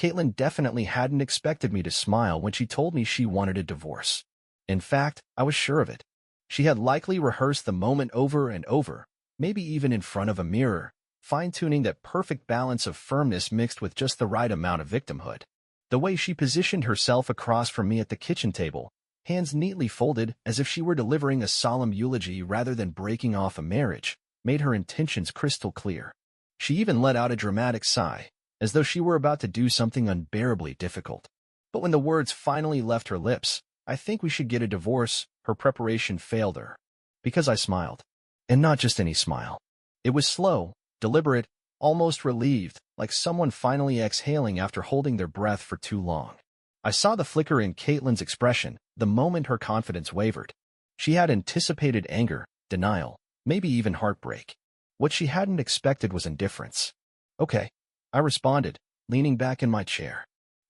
Caitlin definitely hadn't expected me to smile when she told me she wanted a divorce. In fact, I was sure of it. She had likely rehearsed the moment over and over, maybe even in front of a mirror, fine-tuning that perfect balance of firmness mixed with just the right amount of victimhood. The way she positioned herself across from me at the kitchen table, hands neatly folded as if she were delivering a solemn eulogy rather than breaking off a marriage, made her intentions crystal clear. She even let out a dramatic sigh, as though she were about to do something unbearably difficult. But when the words finally left her lips, "I think we should get a divorce," her preparation failed her. Because I smiled. And not just any smile. It was slow, deliberate, almost relieved, like someone finally exhaling after holding their breath for too long. I saw the flicker in Caitlin's expression the moment her confidence wavered. She had anticipated anger, denial, maybe even heartbreak. What she hadn't expected was indifference. "Okay," I responded, leaning back in my chair.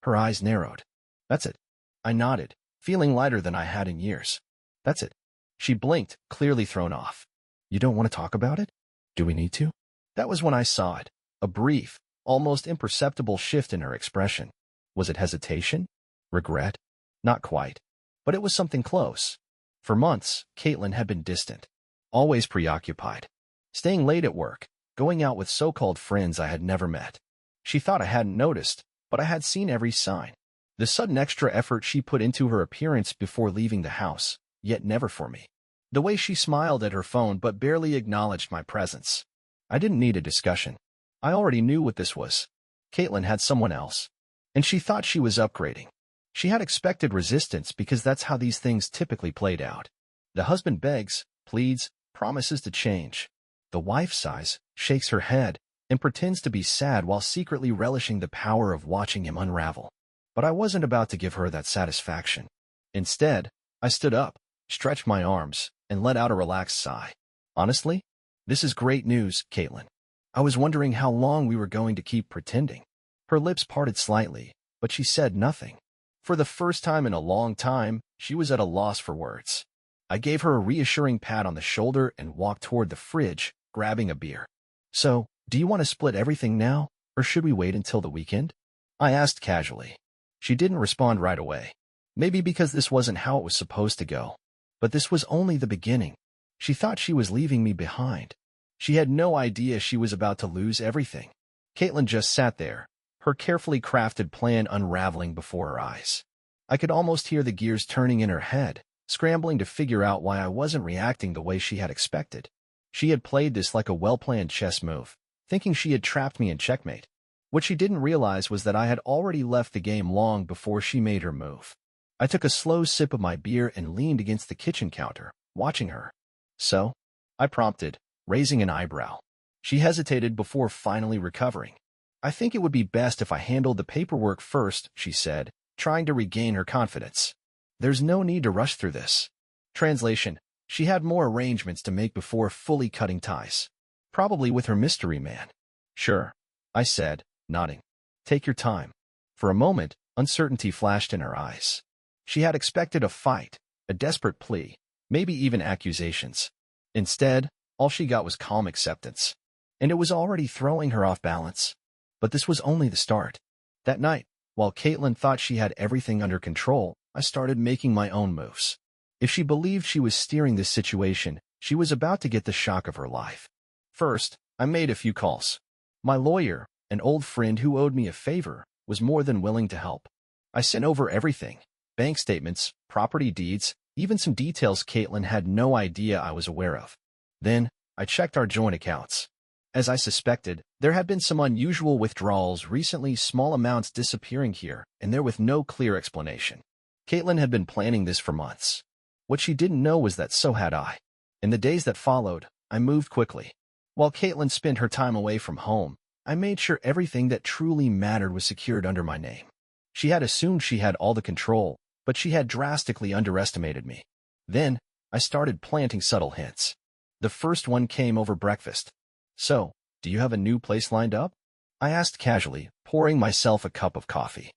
Her eyes narrowed. "That's it." I nodded, feeling lighter than I had in years. "That's it." She blinked, clearly thrown off. "You don't want to talk about it? Do we need to?" That was when I saw it, a brief, almost imperceptible shift in her expression. Was it hesitation? Regret? Not quite. But it was something close. For months, Caitlin had been distant, always preoccupied, staying late at work, going out with so-called friends I had never met. She thought I hadn't noticed, but I had seen every sign. The sudden extra effort she put into her appearance before leaving the house, yet never for me. The way she smiled at her phone but barely acknowledged my presence. I didn't need a discussion. I already knew what this was. Caitlin had someone else. And she thought she was upgrading. She had expected resistance because that's how these things typically played out. The husband begs, pleads, promises to change. The wife sighs, shakes her head, and pretends to be sad while secretly relishing the power of watching him unravel. But I wasn't about to give her that satisfaction. Instead, I stood up, stretched my arms, and let out a relaxed sigh. "Honestly, this is great news, Caitlin. I was wondering how long we were going to keep pretending." Her lips parted slightly, but she said nothing. For the first time in a long time, she was at a loss for words. I gave her a reassuring pat on the shoulder and walked toward the fridge, grabbing a beer. "So, do you want to split everything now, or should we wait until the weekend?" I asked casually. She didn't respond right away. Maybe because this wasn't how it was supposed to go. But this was only the beginning. She thought she was leaving me behind. She had no idea she was about to lose everything. Caitlin just sat there, her carefully crafted plan unraveling before her eyes. I could almost hear the gears turning in her head, scrambling to figure out why I wasn't reacting the way she had expected. She had played this like a well-planned chess move, thinking she had trapped me in checkmate. What she didn't realize was that I had already left the game long before she made her move. I took a slow sip of my beer and leaned against the kitchen counter, watching her. "So?" I prompted, raising an eyebrow. She hesitated before finally recovering. "I think it would be best if I handled the paperwork first," she said, trying to regain her confidence. "There's no need to rush through this." Translation: she had more arrangements to make before fully cutting ties. Probably with her mystery man. "Sure," I said, nodding. "Take your time." For a moment, uncertainty flashed in her eyes. She had expected a fight, a desperate plea, maybe even accusations. Instead, all she got was calm acceptance. And it was already throwing her off balance. But this was only the start. That night, while Caitlin thought she had everything under control, I started making my own moves. If she believed she was steering this situation, she was about to get the shock of her life. First, I made a few calls. My lawyer, an old friend who owed me a favor, was more than willing to help. I sent over everything: bank statements, property deeds, even some details Caitlin had no idea I was aware of. Then, I checked our joint accounts. As I suspected, there had been some unusual withdrawals recently, small amounts disappearing here and there with no clear explanation. Caitlin had been planning this for months. What she didn't know was that so had I. In the days that followed, I moved quickly. While Caitlin spent her time away from home, I made sure everything that truly mattered was secured under my name. She had assumed she had all the control, but she had drastically underestimated me. Then, I started planting subtle hints. The first one came over breakfast. "So, do you have a new place lined up?" I asked casually, pouring myself a cup of coffee.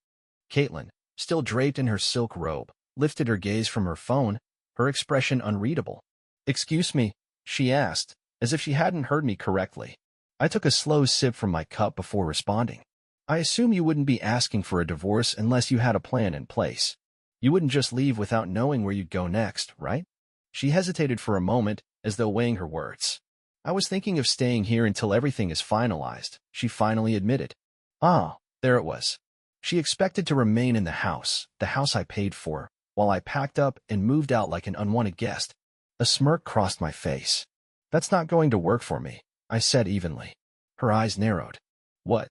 Caitlin, still draped in her silk robe, lifted her gaze from her phone, her expression unreadable. "Excuse me," she asked, as if she hadn't heard me correctly. I took a slow sip from my cup before responding. I assume you wouldn't be asking for a divorce unless you had a plan in place. You wouldn't just leave without knowing where you'd go next, right? She hesitated for a moment, as though weighing her words. I was thinking of staying here until everything is finalized, she finally admitted. Ah, there it was. She expected to remain in the house I paid for, while I packed up and moved out like an unwanted guest. A smirk crossed my face. That's not going to work for me, I said evenly. Her eyes narrowed. What?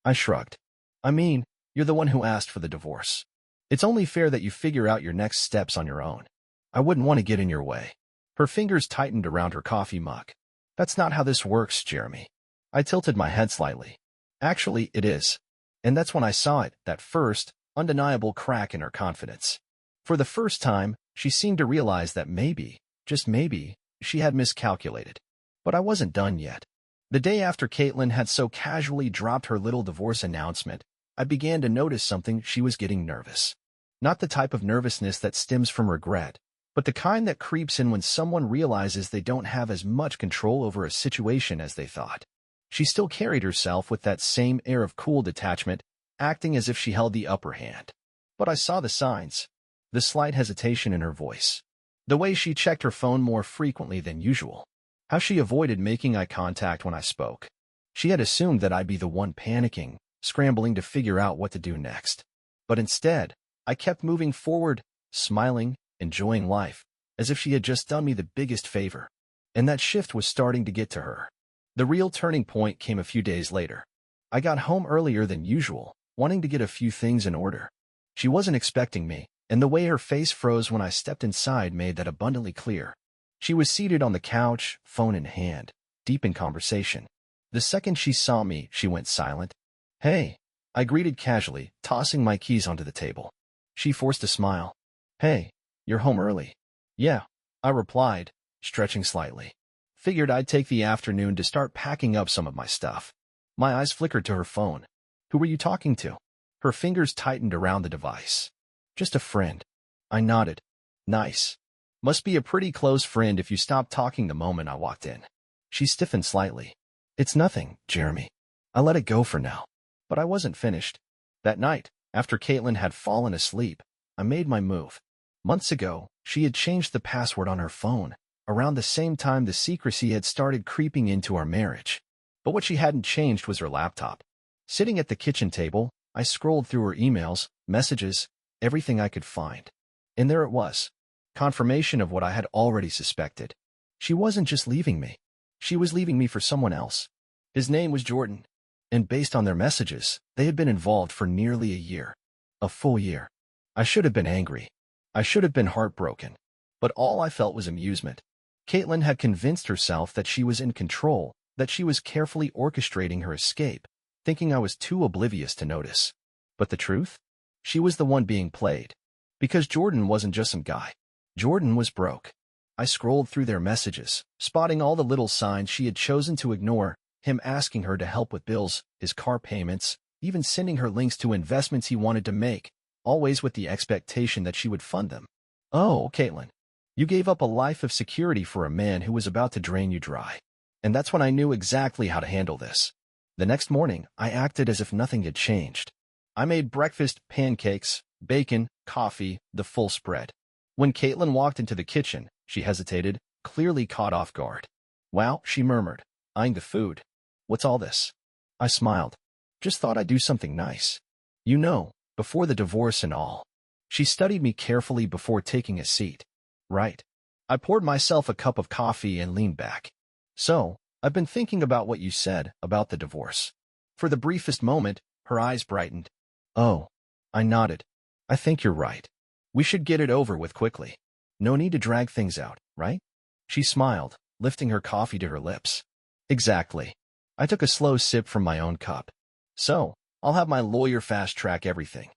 I shrugged. I mean, you're the one who asked for the divorce. It's only fair that you figure out your next steps on your own. I wouldn't want to get in your way. Her fingers tightened around her coffee mug. That's not how this works, Jeremy. I tilted my head slightly. Actually, it is. And that's when I saw it, that first, undeniable crack in her confidence. For the first time, she seemed to realize that maybe, just maybe, she had miscalculated. But I wasn't done yet. The day after Caitlin had so casually dropped her little divorce announcement, I began to notice something. She was getting nervous. Not the type of nervousness that stems from regret, but the kind that creeps in when someone realizes they don't have as much control over a situation as they thought. She still carried herself with that same air of cool detachment, acting as if she held the upper hand. But I saw the signs. The slight hesitation in her voice. The way she checked her phone more frequently than usual. How she avoided making eye contact when I spoke. She had assumed that I'd be the one panicking, scrambling to figure out what to do next. But instead, I kept moving forward, smiling, enjoying life, as if she had just done me the biggest favor. And that shift was starting to get to her. The real turning point came a few days later. I got home earlier than usual, wanting to get a few things in order. She wasn't expecting me, and the way her face froze when I stepped inside made that abundantly clear. She was seated on the couch, phone in hand, deep in conversation. The second she saw me, she went silent. Hey, I greeted casually, tossing my keys onto the table. She forced a smile. Hey, you're home early. Yeah, I replied, stretching slightly. Figured I'd take the afternoon to start packing up some of my stuff. My eyes flickered to her phone. Who were you talking to? Her fingers tightened around the device. Just a friend. I nodded. Nice. Must be a pretty close friend if you stopped talking the moment I walked in. She stiffened slightly. It's nothing, Jeremy. I let it go for now. But I wasn't finished. That night, after Caitlin had fallen asleep, I made my move. Months ago, she had changed the password on her phone, around the same time the secrecy had started creeping into our marriage. But what she hadn't changed was her laptop. Sitting at the kitchen table, I scrolled through her emails, messages, everything I could find. And there it was. Confirmation of what I had already suspected. She wasn't just leaving me. She was leaving me for someone else. His name was Jordan. And based on their messages, they had been involved for nearly a year. A full year. I should have been angry. I should have been heartbroken. But all I felt was amusement. Caitlin had convinced herself that she was in control, that she was carefully orchestrating her escape, thinking I was too oblivious to notice. But the truth? She was the one being played. Because Jordan wasn't just some guy. Jordan was broke. I scrolled through their messages, spotting all the little signs she had chosen to ignore, him asking her to help with bills, his car payments, even sending her links to investments he wanted to make, always with the expectation that she would fund them. Oh, Caitlin, you gave up a life of security for a man who was about to drain you dry. And that's when I knew exactly how to handle this. The next morning, I acted as if nothing had changed. I made breakfast, pancakes, bacon, coffee, the full spread. When Caitlin walked into the kitchen, she hesitated, clearly caught off guard. Wow, she murmured, eyeing the food. What's all this? I smiled. Just thought I'd do something nice. You know, before the divorce and all. She studied me carefully before taking a seat. Right. I poured myself a cup of coffee and leaned back. So, I've been thinking about what you said about the divorce. For the briefest moment, her eyes brightened. Oh. I nodded. I think you're right. We should get it over with quickly. No need to drag things out, right? She smiled, lifting her coffee to her lips. Exactly. I took a slow sip from my own cup. So, I'll have my lawyer fast-track everything.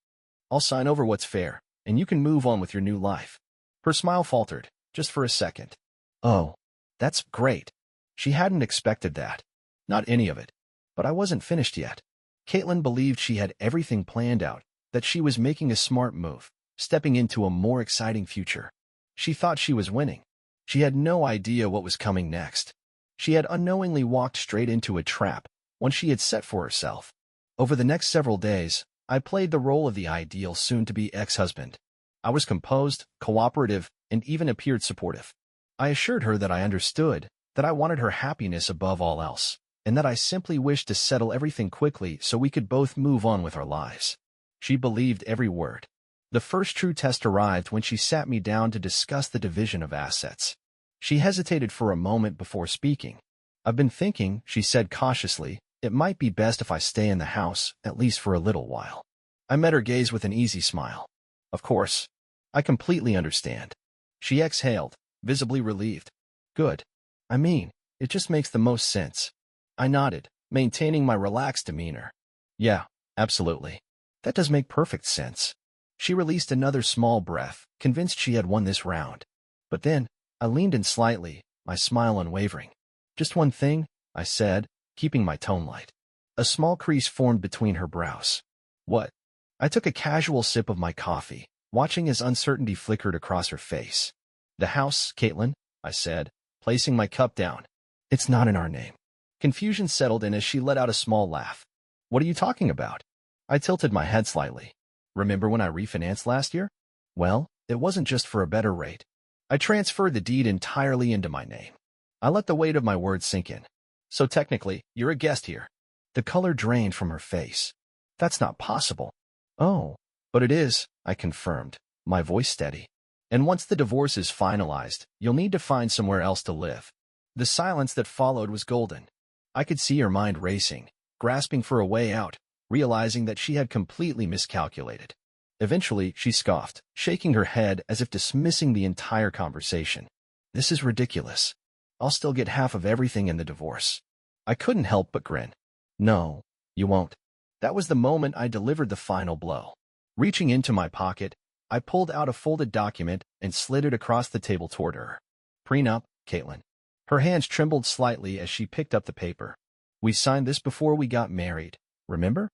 I'll sign over what's fair, and you can move on with your new life. Her smile faltered, just for a second. Oh, that's great. She hadn't expected that. Not any of it. But I wasn't finished yet. Caitlin believed she had everything planned out, that she was making a smart move, stepping into a more exciting future. She thought she was winning. She had no idea what was coming next. She had unknowingly walked straight into a trap, one she had set for herself. Over the next several days, I played the role of the ideal soon-to-be ex-husband. I was composed, cooperative, and even appeared supportive. I assured her that I understood, that I wanted her happiness above all else, and that I simply wished to settle everything quickly so we could both move on with our lives. She believed every word. The first true test arrived when she sat me down to discuss the division of assets. She hesitated for a moment before speaking. "I've been thinking," she said cautiously, "it might be best if I stay in the house, at least for a little while." I met her gaze with an easy smile. "Of course. I completely understand." She exhaled, visibly relieved. "Good. I mean, it just makes the most sense." I nodded, maintaining my relaxed demeanor. "Yeah, absolutely. That does make perfect sense." She released another small breath, convinced she had won this round. But then, I leaned in slightly, my smile unwavering. "Just one thing," I said, keeping my tone light. A small crease formed between her brows. "What?" I took a casual sip of my coffee, watching as uncertainty flickered across her face. "The house, Caitlin," I said, placing my cup down. "It's not in our name." Confusion settled in as she let out a small laugh. "What are you talking about?" I tilted my head slightly. "Remember when I refinanced last year? Well, it wasn't just for a better rate. I transferred the deed entirely into my name." I let the weight of my words sink in. "So technically, you're a guest here." The color drained from her face. "That's not possible." "Oh, but it is," I confirmed, my voice steady. "And once the divorce is finalized, you'll need to find somewhere else to live." The silence that followed was golden. I could see her mind racing, grasping for a way out, realizing that she had completely miscalculated. Eventually, she scoffed, shaking her head as if dismissing the entire conversation. "This is ridiculous. I'll still get half of everything in the divorce." I couldn't help but grin. "No, you won't." That was the moment I delivered the final blow. Reaching into my pocket, I pulled out a folded document and slid it across the table toward her. "Prenup, Caitlin." Her hands trembled slightly as she picked up the paper. "We signed this before we got married, remember?"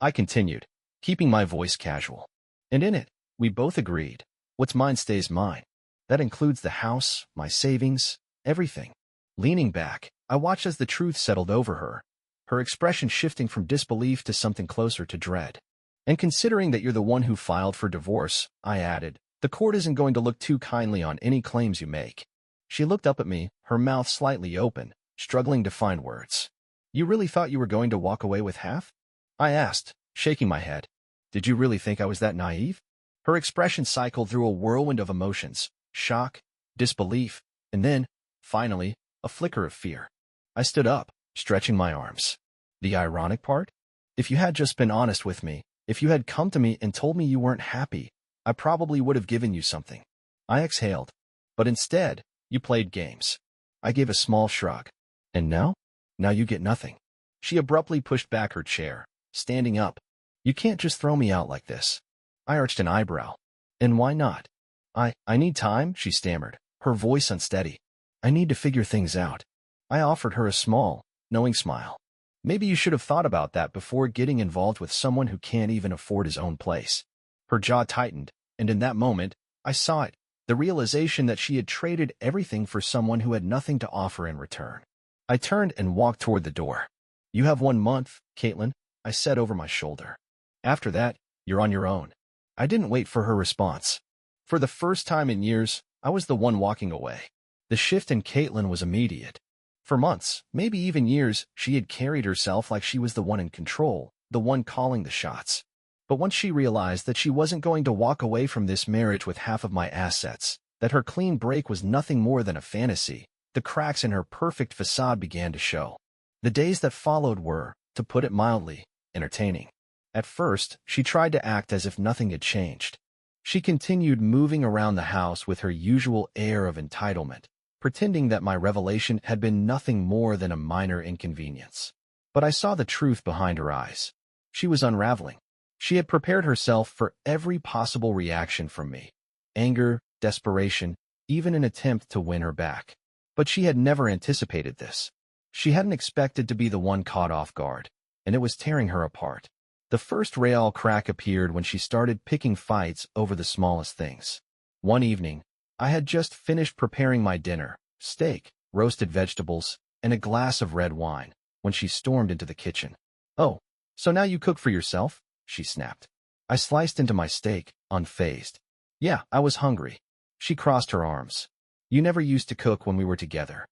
I continued, keeping my voice casual. "And in it, we both agreed. What's mine stays mine. That includes the house, my savings, everything." Leaning back, I watched as the truth settled over her, her expression shifting from disbelief to something closer to dread. "And considering that you're the one who filed for divorce," I added, "the court isn't going to look too kindly on any claims you make." She looked up at me, her mouth slightly open, struggling to find words. "You really thought you were going to walk away with half?" I asked, shaking my head. "Did you really think I was that naive?" Her expression cycled through a whirlwind of emotions, shock, disbelief, and then, finally, a flicker of fear. I stood up, stretching my arms. "The ironic part? If you had just been honest with me, if you had come to me and told me you weren't happy, I probably would have given you something." I exhaled. "But instead, you played games." I gave a small shrug. "And now? Now you get nothing." She abruptly pushed back her chair, standing up. "You can't just throw me out like this." I arched an eyebrow. "And why not?" I need time," she stammered, her voice unsteady. "I need to figure things out." I offered her a small, knowing smile. "Maybe you should have thought about that before getting involved with someone who can't even afford his own place." Her jaw tightened, and in that moment, I saw it, the realization that she had traded everything for someone who had nothing to offer in return. I turned and walked toward the door. "You have 1 month, Caitlin," I said over my shoulder. "After that, you're on your own." I didn't wait for her response. For the first time in years, I was the one walking away. The shift in Caitlin was immediate. For months, maybe even years, she had carried herself like she was the one in control, the one calling the shots. But once she realized that she wasn't going to walk away from this marriage with half of my assets, that her clean break was nothing more than a fantasy, the cracks in her perfect facade began to show. The days that followed were, to put it mildly, entertaining. At first, she tried to act as if nothing had changed. She continued moving around the house with her usual air of entitlement, pretending that my revelation had been nothing more than a minor inconvenience. But I saw the truth behind her eyes. She was unraveling. She had prepared herself for every possible reaction from me. Anger, desperation, even an attempt to win her back. But she had never anticipated this. She hadn't expected to be the one caught off guard, and it was tearing her apart. The first real crack appeared when she started picking fights over the smallest things. One evening, I had just finished preparing my dinner, steak, roasted vegetables, and a glass of red wine, when she stormed into the kitchen. "Oh, So now you cook for yourself? She snapped. I sliced into my steak, unfazed. Yeah, I was hungry. She crossed her arms. You never used to cook when we were together.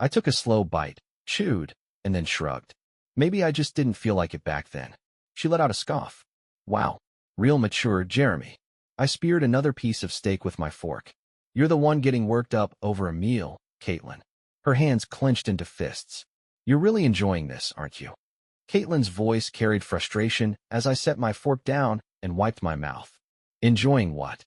I took a slow bite, chewed, and then shrugged. Maybe I just didn't feel like it back then. She let out a scoff. Wow. Real mature, Jeremy. I speared another piece of steak with my fork. You're the one getting worked up over a meal, Caitlin. Her hands clenched into fists. You're really enjoying this, aren't you? Caitlin's voice carried frustration as I set my fork down and wiped my mouth. Enjoying what?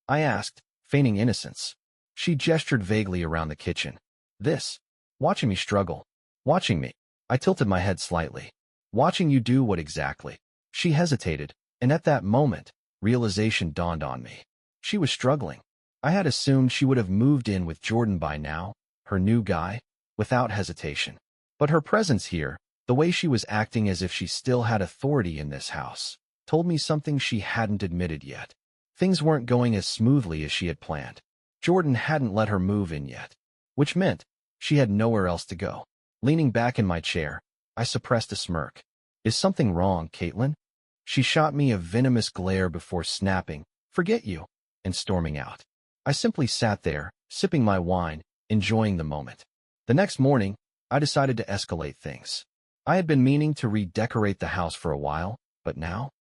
I asked, feigning innocence. She gestured vaguely around the kitchen. This. Watching me struggle. Watching me. I tilted my head slightly. Watching you do what exactly? She hesitated, and at that moment, realization dawned on me. She was struggling. I had assumed she would have moved in with Jordan by now, her new guy, without hesitation. But her presence here, the way she was acting as if she still had authority in this house, told me something she hadn't admitted yet. Things weren't going as smoothly as she had planned. Jordan hadn't let her move in yet, which meant she had nowhere else to go. Leaning back in my chair, I suppressed a smirk. Is something wrong, Caitlin? She shot me a venomous glare before snapping, forget you, and storming out. I simply sat there, sipping my wine, enjoying the moment. The next morning, I decided to escalate things. I had been meaning to redecorate the house for a while, but now,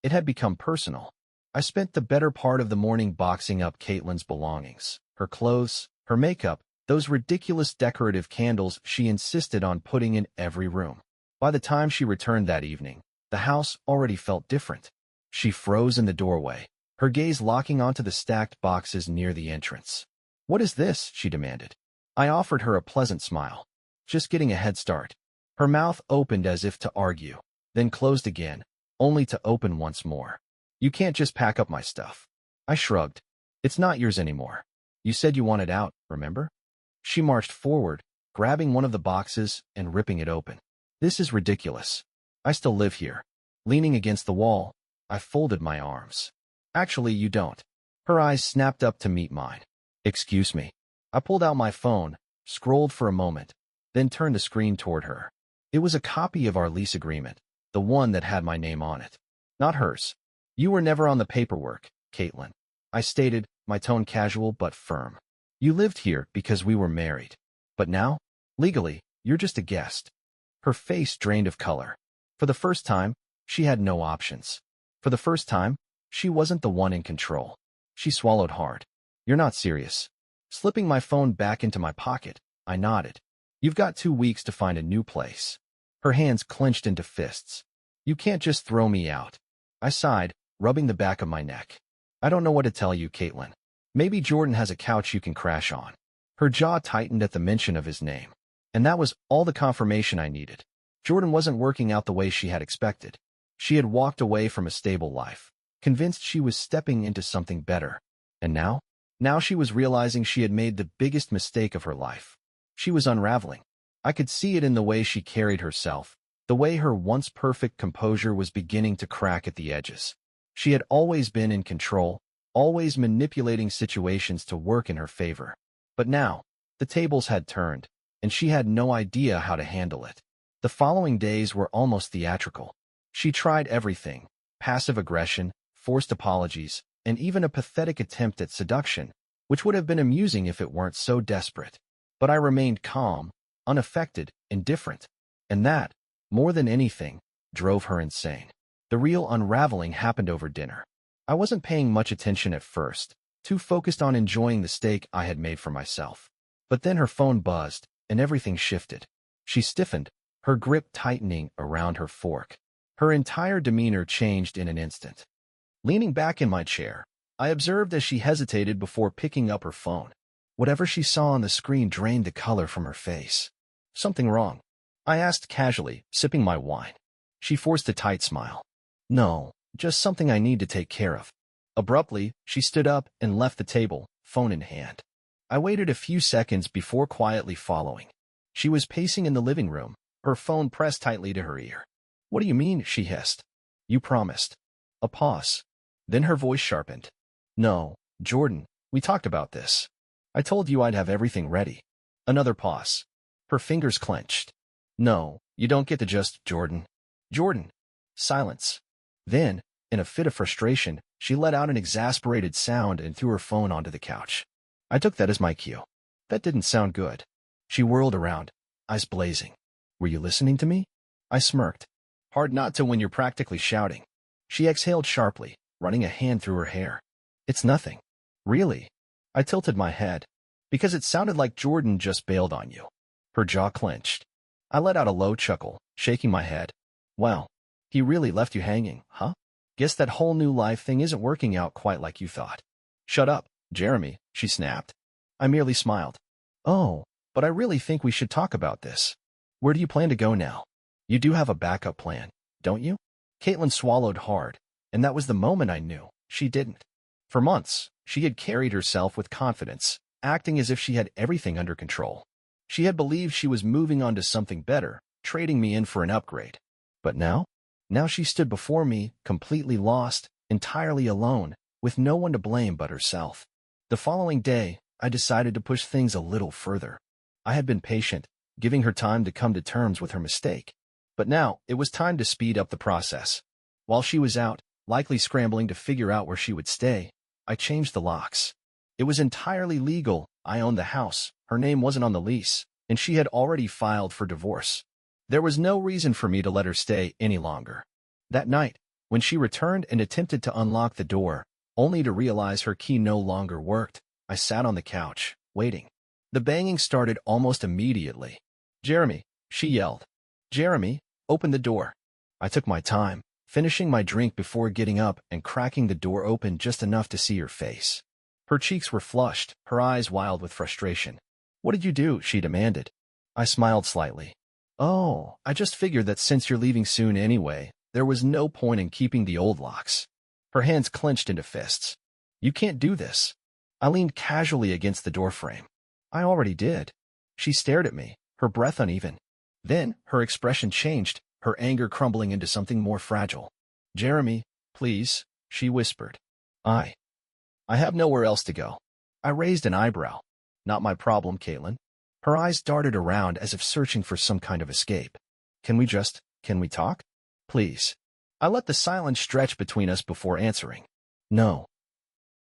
it had become personal. I spent the better part of the morning boxing up Caitlin's belongings, her clothes, her makeup, those ridiculous decorative candles she insisted on putting in every room. By the time she returned that evening, the house already felt different. She froze in the doorway, her gaze locking onto the stacked boxes near the entrance. What is this? She demanded. I offered her a pleasant smile. Just getting a head start. Her mouth opened as if to argue, then closed again, only to open once more. You can't just pack up my stuff. I shrugged. It's not yours anymore. You said you wanted out, remember? She marched forward, grabbing one of the boxes and ripping it open. This is ridiculous. I still live here. Leaning against the wall, I folded my arms. Actually, you don't. Her eyes snapped up to meet mine. Excuse me. I pulled out my phone, scrolled for a moment, then turned the screen toward her. It was a copy of our lease agreement, the one that had my name on it. Not hers. You were never on the paperwork, Caitlin. I stated, my tone casual but firm. You lived here because we were married. But now, legally, you're just a guest. Her face drained of color. For the first time, she had no options. For the first time, she wasn't the one in control. She swallowed hard. You're not serious. Slipping my phone back into my pocket, I nodded. You've got 2 weeks to find a new place. Her hands clenched into fists. You can't just throw me out. I sighed, rubbing the back of my neck. I don't know what to tell you, Caitlin. Maybe Jordan has a couch you can crash on. Her jaw tightened at the mention of his name. And that was all the confirmation I needed. Jordan wasn't working out the way she had expected. She had walked away from a stable life, convinced she was stepping into something better. And now? Now she was realizing she had made the biggest mistake of her life. She was unraveling. I could see it in the way she carried herself, the way her once perfect composure was beginning to crack at the edges. She had always been in control, always manipulating situations to work in her favor. But now, the tables had turned, and she had no idea how to handle it. The following days were almost theatrical. She tried everything: passive aggression, forced apologies, and even a pathetic attempt at seduction, which would have been amusing if it weren't so desperate. But I remained calm, unaffected, indifferent. And that, more than anything, drove her insane. The real unraveling happened over dinner. I wasn't paying much attention at first, too focused on enjoying the steak I had made for myself. But then her phone buzzed, and everything shifted. She stiffened, her grip tightening around her fork. Her entire demeanor changed in an instant. Leaning back in my chair, I observed as she hesitated before picking up her phone. Whatever she saw on the screen drained the color from her face. Something wrong? I asked casually, sipping my wine. She forced a tight smile. No, just something I need to take care of. Abruptly, she stood up and left the table, phone in hand. I waited a few seconds before quietly following. She was pacing in the living room, her phone pressed tightly to her ear. What do you mean? She hissed. You promised. A pause. Then her voice sharpened. No, Jordan, we talked about this. I told you I'd have everything ready. Another pause. Her fingers clenched. No, you don't get to just, Jordan. Jordan, Silence. Then, in a fit of frustration, she let out an exasperated sound and threw her phone onto the couch. I took that as my cue. That didn't sound good. She whirled around, eyes blazing. Were you listening to me? I smirked. Hard not to when you're practically shouting. She exhaled sharply, running a hand through her hair. It's nothing. Really? I tilted my head. Because it sounded like Jordan just bailed on you. Her jaw clenched. I let out a low chuckle, shaking my head. Well, he really left you hanging, huh? Guess that whole new life thing isn't working out quite like you thought. Shut up, Jeremy, she snapped. I merely smiled. Oh, but I really think we should talk about this. Where do you plan to go now? You do have a backup plan, don't you? Caitlin swallowed hard, and that was the moment I knew she didn't. For months, she had carried herself with confidence, acting as if she had everything under control. She had believed she was moving on to something better, trading me in for an upgrade. But now? Now she stood before me, completely lost, entirely alone, with no one to blame but herself. The following day, I decided to push things a little further. I had been patient, giving her time to come to terms with her mistake. But now, it was time to speed up the process. While she was out, likely scrambling to figure out where she would stay, I changed the locks. It was entirely legal. I owned the house, her name wasn't on the lease, and she had already filed for divorce. There was no reason for me to let her stay any longer. That night, when she returned and attempted to unlock the door, only to realize her key no longer worked, I sat on the couch, waiting. The banging started almost immediately. Jeremy, she yelled. Jeremy, open the door. I took my time, finishing my drink before getting up and cracking the door open just enough to see her face. Her cheeks were flushed, her eyes wild with frustration. What did you do? She demanded. I smiled slightly. Oh, I just figured that since you're leaving soon anyway, there was no point in keeping the old locks. Her hands clenched into fists. You can't do this. I leaned casually against the doorframe. I already did. She stared at me, her breath uneven. Then, her expression changed, her anger crumbling into something more fragile. Jeremy, please, she whispered. I have nowhere else to go. I raised an eyebrow. Not my problem, Caitlin. Her eyes darted around as if searching for some kind of escape. Can we talk? Please. I let the silence stretch between us before answering. No.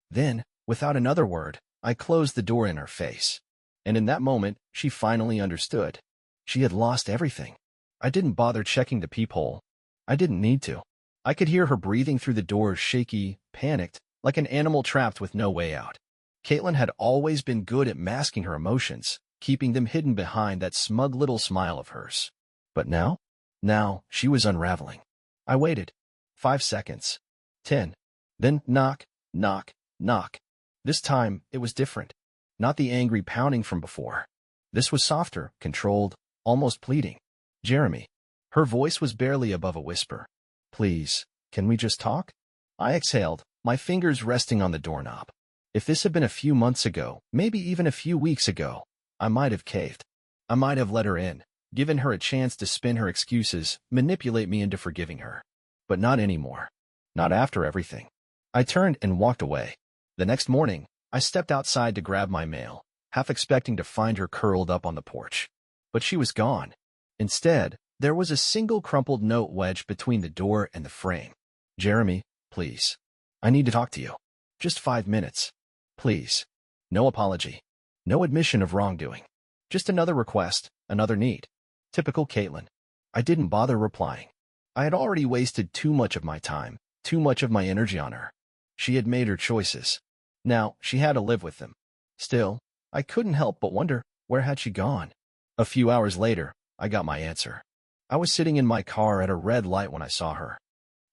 Then, without another word, I closed the door in her face. And in that moment, she finally understood. She had lost everything. I didn't bother checking the peephole. I didn't need to. I could hear her breathing through the door, shaky, panicked, like an animal trapped with no way out. Caitlin had always been good at masking her emotions, keeping them hidden behind that smug little smile of hers. But now? Now, she was unraveling. I waited. 5 seconds. 10. Then knock, knock, knock. This time, it was different. Not the angry pounding from before. This was softer, controlled, almost pleading. Jeremy. Her voice was barely above a whisper. Please, can we just talk? I exhaled, my fingers resting on the doorknob. If this had been a few months ago, maybe even a few weeks ago, I might have caved. I might have let her in, given her a chance to spin her excuses, manipulate me into forgiving her. But not anymore. Not after everything. I turned and walked away. The next morning, I stepped outside to grab my mail, half expecting to find her curled up on the porch. But she was gone. Instead, there was a single crumpled note wedged between the door and the frame. Jeremy, please. I need to talk to you. Just 5 minutes. Please. No apology. No admission of wrongdoing. Just another request, another need. Typical Caitlin. I didn't bother replying. I had already wasted too much of my time, too much of my energy on her. She had made her choices. Now, she had to live with them. Still, I couldn't help but wonder, where had she gone? A few hours later, I got my answer. I was sitting in my car at a red light when I saw her.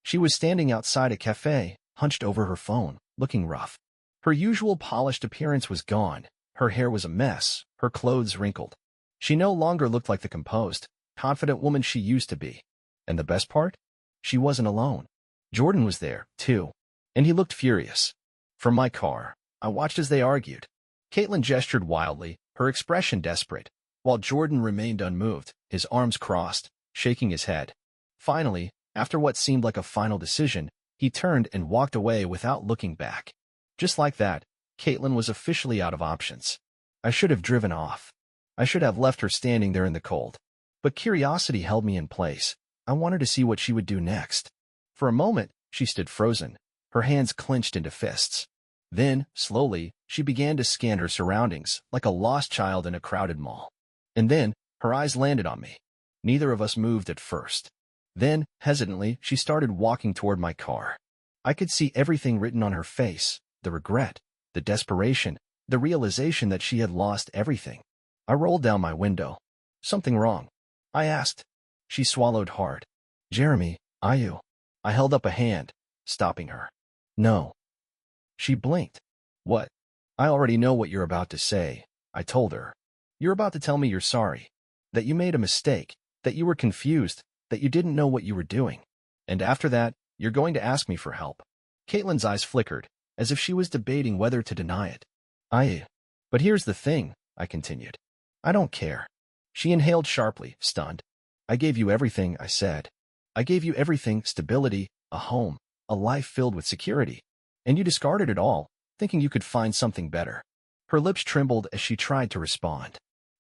She was standing outside a cafe, hunched over her phone, looking rough. Her usual polished appearance was gone. Her hair was a mess, her clothes wrinkled. She no longer looked like the composed, confident woman she used to be. And the best part? She wasn't alone. Jordan was there, too. And he looked furious. From my car, I watched as they argued. Caitlin gestured wildly, her expression desperate, while Jordan remained unmoved, his arms crossed, shaking his head. Finally, after what seemed like a final decision, he turned and walked away without looking back. Just like that, Caitlin was officially out of options. I should have driven off. I should have left her standing there in the cold. But curiosity held me in place. I wanted to see what she would do next. For a moment, she stood frozen, her hands clenched into fists. Then, slowly, she began to scan her surroundings, like a lost child in a crowded mall. And then, her eyes landed on me. Neither of us moved at first. Then, hesitantly, she started walking toward my car. I could see everything written on her face, the regret, the desperation, the realization that she had lost everything. I rolled down my window. Something wrong? I asked. She swallowed hard. Jeremy, are you? I held up a hand, stopping her. No. She blinked. What? I already know what you're about to say, I told her. You're about to tell me you're sorry, that you made a mistake, that you were confused, that you didn't know what you were doing. And after that, you're going to ask me for help. Caitlin's eyes flickered, as if she was debating whether to deny it. But here's the thing, I continued. I don't care. She inhaled sharply, stunned. I gave you everything, I said. I gave you everything, stability, a home, a life filled with security. And you discarded it all, thinking you could find something better. Her lips trembled as she tried to respond.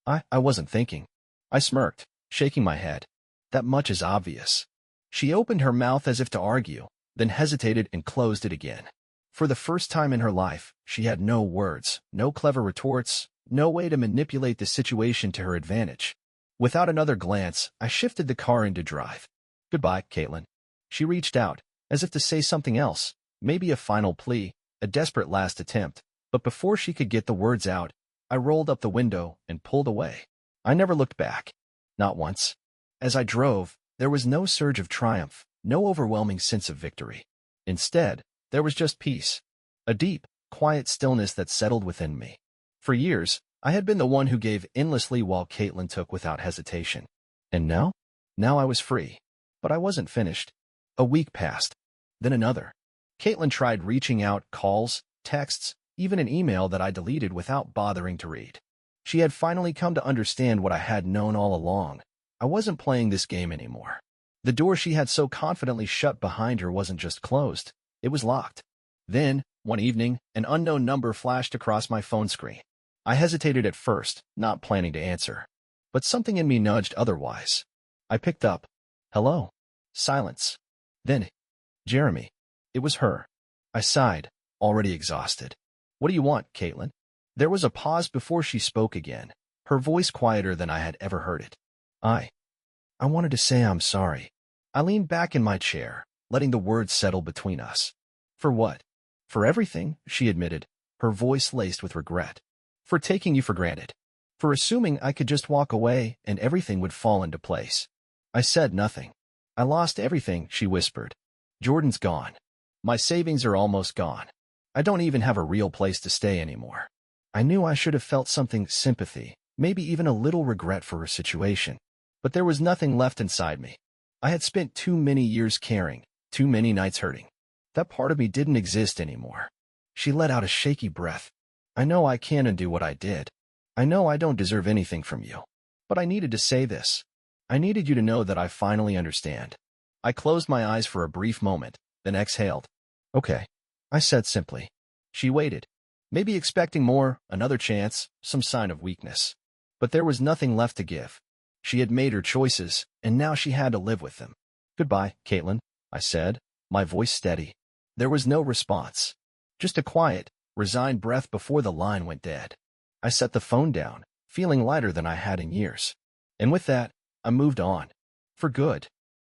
I wasn't thinking. I smirked, shaking my head. That much is obvious. She opened her mouth as if to argue, then hesitated and closed it again. For the first time in her life, she had no words, no clever retorts, no way to manipulate the situation to her advantage. Without another glance, I shifted the car into drive. Goodbye, Caitlin. She reached out, as if to say something else, maybe a final plea, a desperate last attempt. But before she could get the words out, I rolled up the window and pulled away. I never looked back. Not once. As I drove, there was no surge of triumph, no overwhelming sense of victory. Instead, there was just peace, a deep, quiet stillness that settled within me. For years, I had been the one who gave endlessly while Caitlin took without hesitation. And now? Now I was free. But I wasn't finished. A week passed. Then another. Caitlin tried reaching out, calls, texts, even an email that I deleted without bothering to read. She had finally come to understand what I had known all along. I wasn't playing this game anymore. The door she had so confidently shut behind her wasn't just closed, it was locked. Then, one evening, an unknown number flashed across my phone screen. I hesitated at first, not planning to answer. But something in me nudged otherwise. I picked up. Hello. Silence. Then, Jeremy. It was her. I sighed, already exhausted. What do you want, Caitlin? There was a pause before she spoke again, her voice quieter than I had ever heard it. I wanted to say I'm sorry. I leaned back in my chair, letting the words settle between us. For what? For everything, she admitted, her voice laced with regret. For taking you for granted. For assuming I could just walk away and everything would fall into place. I said nothing. I lost everything, she whispered. Jordan's gone. My savings are almost gone. I don't even have a real place to stay anymore. I knew I should have felt something sympathy, maybe even a little regret for her situation. But there was nothing left inside me. I had spent too many years caring, too many nights hurting. That part of me didn't exist anymore. She let out a shaky breath. I know I can undo what I did. I know I don't deserve anything from you. But I needed to say this. I needed you to know that I finally understand. I closed my eyes for a brief moment, then exhaled. Okay, I said simply. She waited, maybe expecting more, another chance, some sign of weakness. But there was nothing left to give. She had made her choices, and now she had to live with them. Goodbye, Caitlin, I said, my voice steady. There was no response. Just a quiet, resigned breath before the line went dead. I set the phone down, feeling lighter than I had in years. And with that, I moved on. For good.